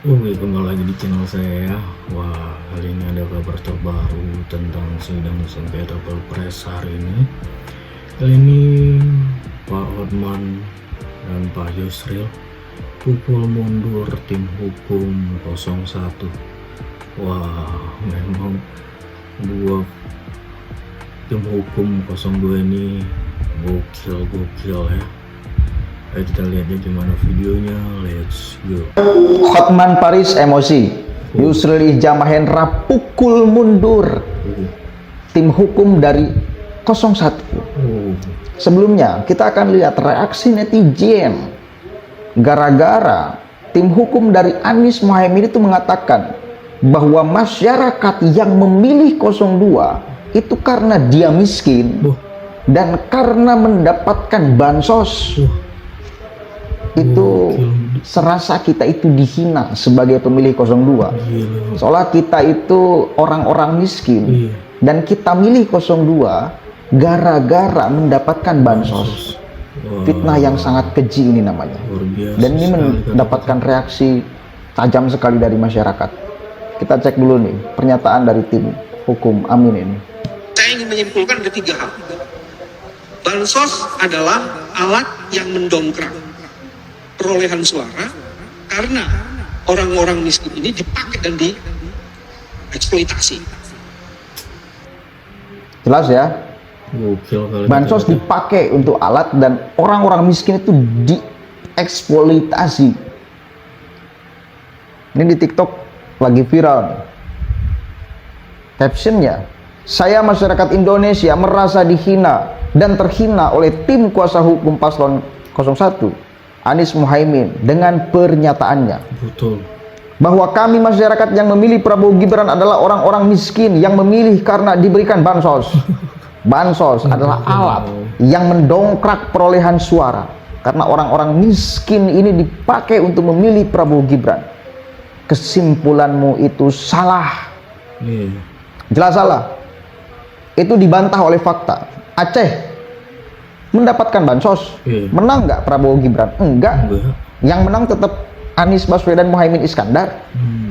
Oke, kembali lagi di channel saya ya. Wah, kali ini ada kabar terbaru tentang sidang sengketa Pilpres hari ini. Kali ini Pak Hotman dan Pak Yusril pukul mundur tim hukum 01. Wah, memang dua tim hukum 02 ini gokil ya. Ayo kita lihatnya gimana videonya, let's go. Hotman Paris emosi, Yusril Iza Mahendra pukul mundur tim hukum dari 01. Sebelumnya kita akan lihat reaksi netizen gara-gara tim hukum dari Anies Mohaimin itu mengatakan bahwa masyarakat yang memilih 02 itu karena dia miskin dan karena mendapatkan bansos. Itu serasa kita itu dihina sebagai pemilih 02. Seolah kita itu orang-orang miskin dan kita milih 02 gara-gara mendapatkan bansos. Fitnah yang sangat keji ini namanya. Dan ini mendapatkan reaksi tajam sekali dari masyarakat. Kita cek dulu nih pernyataan dari tim hukum Amin ini. Saya ingin menyimpulkan ada 3 hal. Bansos adalah alat yang mendongkrak perolehan suara karena orang-orang miskin ini dipakai dan dieksploitasi. Jelas ya? Bansos dipakai untuk alat dan orang-orang miskin itu dieksploitasi. Ini di TikTok lagi viral. Captionnya, saya masyarakat Indonesia merasa dihina dan terhina oleh tim kuasa hukum paslon 01 Anies Mohaimin dengan pernyataannya. Betul. Bahwa kami masyarakat yang memilih Prabowo Gibran adalah orang-orang miskin yang memilih karena diberikan bansos. Bansos adalah alat yang mendongkrak perolehan suara karena orang-orang miskin ini dipakai untuk memilih Prabowo Gibran. Kesimpulanmu itu salah. Jelas salah. Itu dibantah oleh fakta. Aceh mendapatkan bansos, menang nggak Prabowo Gibran? Enggak. Yang menang tetap Anies Baswedan Mohaimin Iskandar.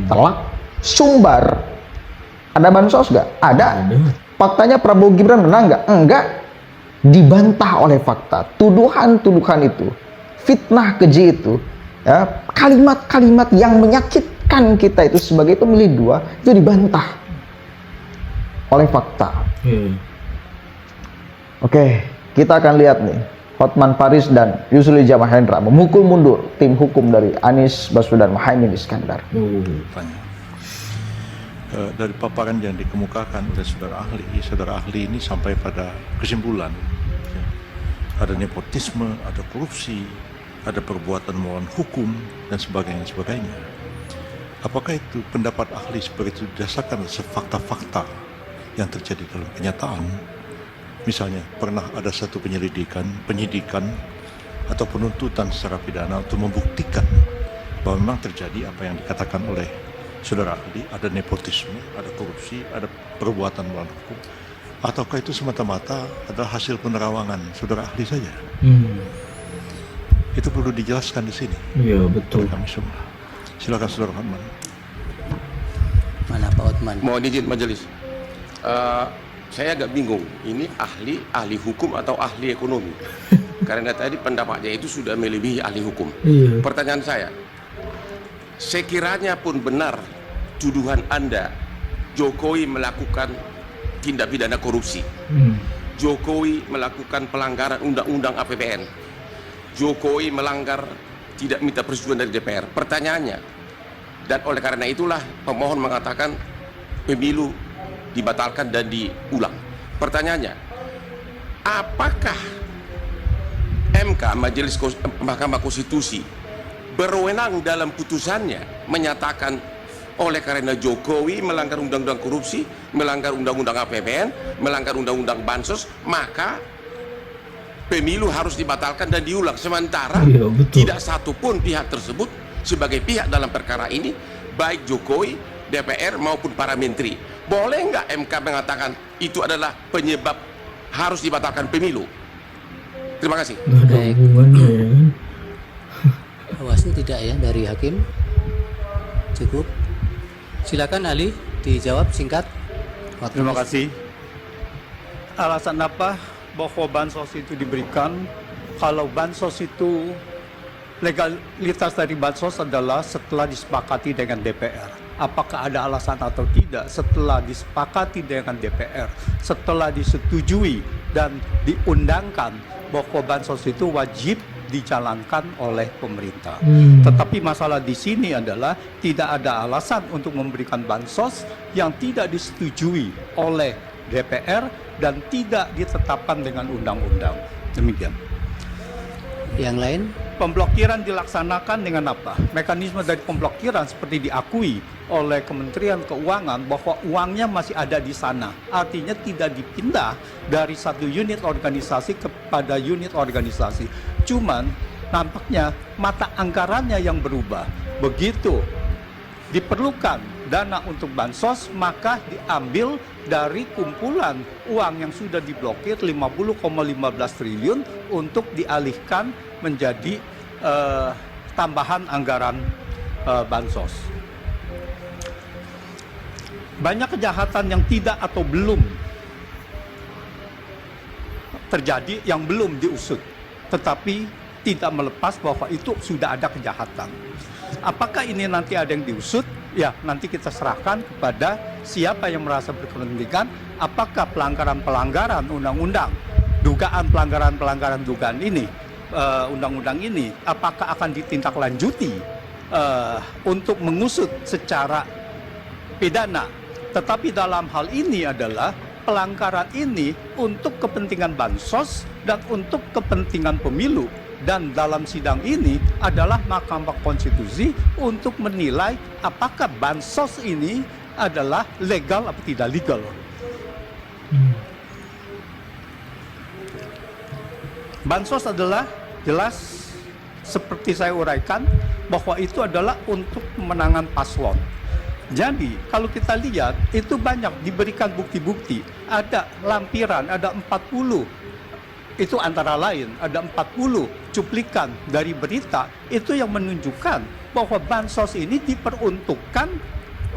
Telak. Sumbar ada bansos nggak? Ada. Faktanya Prabowo Gibran menang nggak? Enggak. Dibantah oleh fakta. Tuduhan-tuduhan itu, fitnah keji itu, ya, kalimat-kalimat yang menyakitkan kita itu sebagai pemilih 2 itu dibantah oleh fakta. Oke. Kita akan lihat nih, Hotman Paris dan Yusril Iza Mahendra memukul mundur tim hukum dari Anies Baswedan Mohaimin Iskandar. Dari paparan yang dikemukakan oleh saudara ahli ini sampai pada kesimpulan, ada nepotisme, ada korupsi, ada perbuatan melawan hukum dan sebagainya. Apakah itu pendapat ahli seperti itu didasarkan fakta-fakta yang terjadi dalam kenyataan? Misalnya pernah ada satu penyidikan atau penuntutan secara pidana untuk membuktikan bahwa memang terjadi apa yang dikatakan oleh saudara ahli, ada nepotisme, ada korupsi, ada perbuatan melawan hukum, ataukah itu semata-mata adalah hasil penerawangan saudara ahli saja? Itu perlu dijelaskan di sini. Iya, betul. Kami semua. Silakan saudara Hotman. Mana Pak Hotman? Mohon izin majelis. Saya agak bingung, ini ahli hukum atau ahli ekonomi? Karena tadi pendapatnya itu sudah melebihi ahli hukum. Pertanyaan saya, sekiranya pun benar tuduhan Anda, Jokowi melakukan tindak pidana korupsi, Jokowi melakukan pelanggaran undang-undang APBN, Jokowi melanggar tidak minta persetujuan dari DPR. Pertanyaannya, dan oleh karena itulah pemohon mengatakan pemilu dibatalkan dan diulang. Pertanyaannya, apakah MK, Mahkamah Konstitusi, berwenang dalam putusannya menyatakan oleh karena Jokowi melanggar undang-undang korupsi, melanggar undang-undang APBN, melanggar undang-undang bansos, maka pemilu harus dibatalkan dan diulang, sementara tidak satupun pihak tersebut sebagai pihak dalam perkara ini, baik Jokowi, DPR maupun para menteri. Boleh nggak MK mengatakan itu adalah penyebab harus dibatalkan pemilu? Terima kasih. Baik. Bawaslu tidak ya dari hakim? Cukup. Silakan ahli dijawab singkat. Terima kasih. Alasan apa bahwa bansos itu diberikan? Kalau bansos itu, legalitas dari bansos adalah setelah disepakati dengan DPR. Apakah ada alasan atau tidak? Setelah disepakati dengan DPR, setelah disetujui dan diundangkan bahwa bansos itu wajib dijalankan oleh pemerintah. Tetapi masalah di sini adalah tidak ada alasan untuk memberikan bansos yang tidak disetujui oleh DPR dan tidak ditetapkan dengan undang-undang. Demikian. Yang lain? Pemblokiran dilaksanakan dengan apa? Mekanisme dari pemblokiran seperti diakui oleh Kementerian Keuangan bahwa uangnya masih ada di sana. Artinya tidak dipindah dari satu unit organisasi kepada unit organisasi. Cuman nampaknya mata anggarannya yang berubah. Begitu diperlukan dana untuk bansos, maka diambil dari kumpulan uang yang sudah diblokir 50,15 triliun untuk dialihkan menjadi tambahan anggaran bansos. Banyak kejahatan yang tidak atau belum terjadi, yang belum diusut, tetapi tidak melepas bahwa itu sudah ada kejahatan. Apakah ini nanti ada yang diusut? Ya, nanti kita serahkan kepada siapa yang merasa berkepentingan. Apakah pelanggaran-pelanggaran undang-undang, dugaan pelanggaran-pelanggaran dugaan ini, undang-undang ini, apakah akan ditindaklanjuti untuk mengusut secara pidana? Tetapi dalam hal ini adalah pelanggaran ini untuk kepentingan bansos dan untuk kepentingan pemilu. Dan dalam sidang ini adalah Mahkamah Konstitusi untuk menilai apakah bansos ini adalah legal atau tidak legal. Bansos adalah jelas seperti saya uraikan bahwa itu adalah untuk pemenangan paslon. Jadi kalau kita lihat itu banyak diberikan bukti-bukti, ada lampiran, ada 40. Itu antara lain ada 40 cuplikan dari berita itu yang menunjukkan bahwa bansos ini diperuntukkan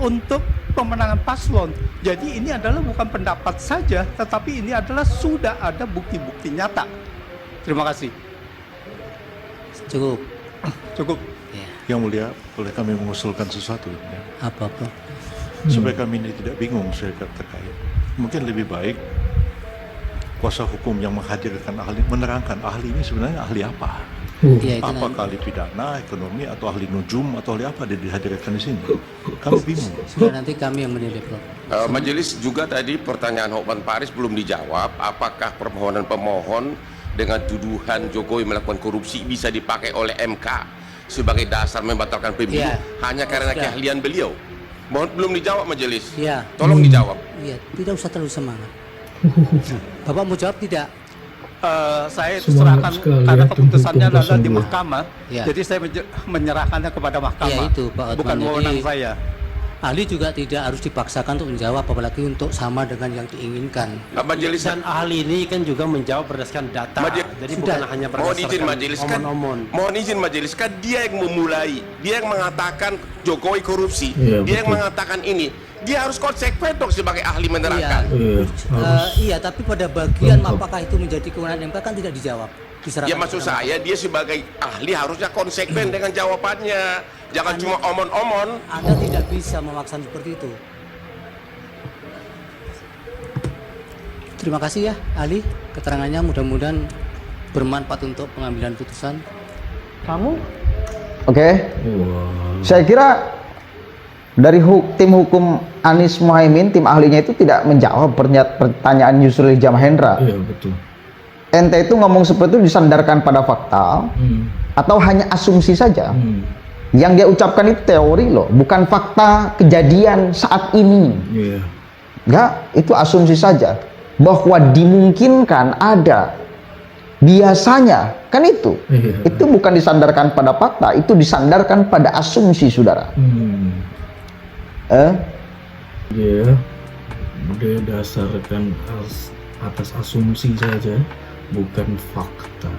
untuk pemenangan paslon. Jadi ini adalah bukan pendapat saja, tetapi ini adalah sudah ada bukti-bukti nyata. Terima kasih. Cukup. Cukup. Ya. Yang Mulia, boleh kami mengusulkan sesuatu ya? Apa-apa? Supaya kami ini tidak bingung saya terkait. Mungkin lebih baik kuasa hukum yang menghadirkan ahli menerangkan ahli ini sebenarnya ahli apa? Ya, itu Apakah ahli pidana, ekonomi, atau ahli nujum, atau ahli apa dia dihadirkan di sini? Kami bingung. sudah nanti kami yang menilai, Prof. Majelis juga tadi pertanyaan Hokman Paris belum dijawab. Apakah permohonan pemohon dengan tuduhan Jokowi melakukan korupsi bisa dipakai oleh MK sebagai dasar membatalkan pemilu hanya karena keahlian beliau? Mohon belum dijawab majelis. Ya. Tolong dijawab. Iya, tidak usah terlalu semangat. Bapak mau jawab tidak? Saya Semangat serahkan sekali karena ya, keputusannya tim hukum adalah di 02. mahkamah. Ya. Jadi saya menyerahkannya kepada mahkamah. Ya, itu, Pak Otman. Bukan wewenang Jadi, saya. Ahli juga tidak harus dipaksakan untuk menjawab, apalagi untuk sama dengan yang diinginkan. Majelis Dan ahli ini kan juga menjawab berdasarkan data. Jadi Sudah. bukan hanya mohon izin berdasarkan majelis kan, omon-omon. mohon izin majelis kan dia yang memulai, dia yang mengatakan Jokowi korupsi, Iya, dia yang betul. mengatakan ini, dia harus konsekuen dong sebagai ahli menerangkan. Iya, tapi pada bagian Lengkap. apakah itu menjadi kewenangan MK kan tidak dijawab. Diserahkan Ya maksud kepada saya dia sebagai ahli harusnya konsekuen dengan jawabannya, jangan cuma omon-omon. Anda tidak bisa memaksa seperti itu. Terima kasih ya ahli, keterangannya mudah-mudahan bermanfaat untuk pengambilan putusan. Kamu? Oke. Wah. Saya kira dari tim hukum Anies Mohaimin, tim ahlinya itu tidak menjawab pertanyaan Yusril Iza Mahendra. Iya betul. Ente itu ngomong seperti itu disandarkan pada fakta atau hanya asumsi saja? Yang dia ucapkan itu teori loh, bukan fakta kejadian saat ini. Iya. Ya, itu asumsi saja. Bahwa dimungkinkan ada, biasanya, kan itu. Iya. Itu bukan disandarkan pada fakta, itu disandarkan pada asumsi, saudara. Dia dasarkan atas asumsi saja, bukan fakta.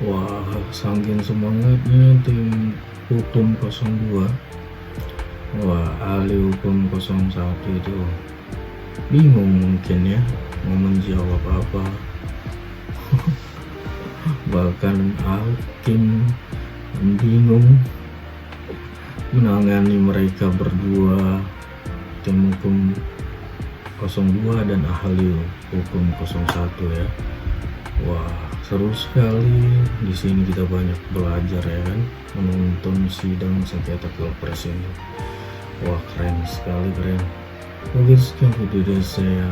Wah, saking semangatnya tim hukum 02 Wah, ahli hukum 01 itu bingung mungkin ya mau menjawab apa. Bahkan hakim bingung menangani mereka berdua, tim hukum 02 dan ahli hukum 01 ya. Wah, seru sekali. Di sini kita banyak belajar ya kan, menonton sidang sengketa Pilpres ini. Wah, keren sekali, keren. Oke, sekian video dari saya.